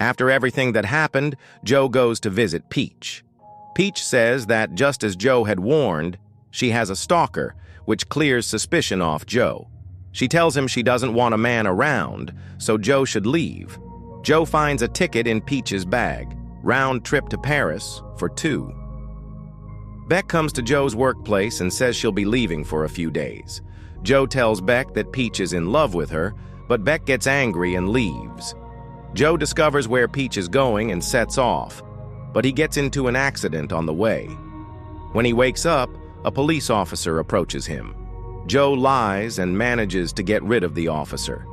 After everything that happened, Joe goes to visit Peach. Peach says that just as Joe had warned, she has a stalker, which clears suspicion off Joe. She tells him she doesn't want a man around, so Joe should leave. Joe finds a ticket in Peach's bag, round trip to Paris for 2. Beck comes to Joe's workplace and says she'll be leaving for a few days. Joe tells Beck that Peach is in love with her, but Beck gets angry and leaves. Joe discovers where Peach is going and sets off, but he gets into an accident on the way. When he wakes up, a police officer approaches him. Joe lies and manages to get rid of the officer.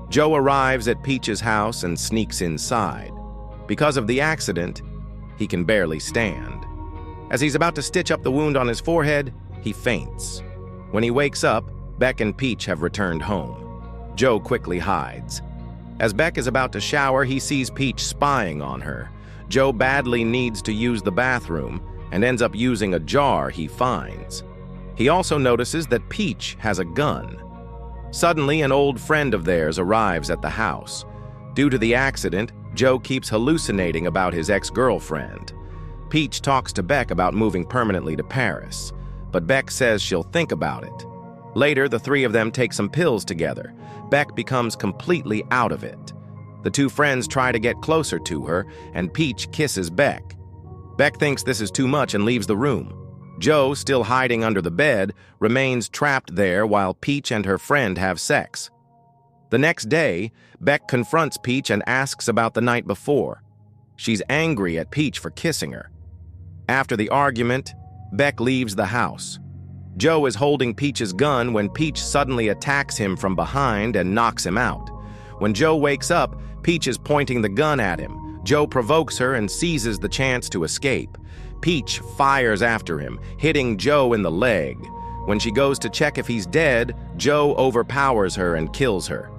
Joe arrives at Peach's house and sneaks inside. Because of the accident, he can barely stand. As he's about to stitch up the wound on his forehead, he faints. When he wakes up, Beck and Peach have returned home. Joe quickly hides. As Beck is about to shower, he sees Peach spying on her. Joe badly needs to use the bathroom and ends up using a jar he finds. He also notices that Peach has a gun. Suddenly, an old friend of theirs arrives at the house. Due to the accident, Joe keeps hallucinating about his ex-girlfriend. Peach talks to Beck about moving permanently to Paris, but Beck says she'll think about it. Later, the 3 of them take some pills together. Beck becomes completely out of it. The 2 friends try to get closer to her, and Peach kisses Beck. Beck thinks this is too much and leaves the room. Joe, still hiding under the bed, remains trapped there while Peach and her friend have sex. The next day, Beck confronts Peach and asks about the night before. She's angry at Peach for kissing her. After the argument, Beck leaves the house. Joe is holding Peach's gun when Peach suddenly attacks him from behind and knocks him out. When Joe wakes up, Peach is pointing the gun at him. Joe provokes her and seizes the chance to escape. Peach fires after him, hitting Joe in the leg. When she goes to check if he's dead, Joe overpowers her and kills her.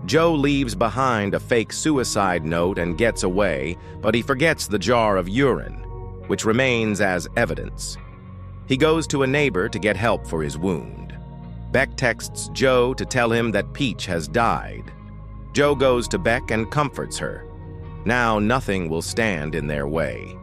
Joe leaves behind a fake suicide note and gets away, but he forgets the jar of urine, which remains as evidence. He goes to a neighbor to get help for his wound. Beck texts Joe to tell him that Peach has died. Joe goes to Beck and comforts her. Now nothing will stand in their way.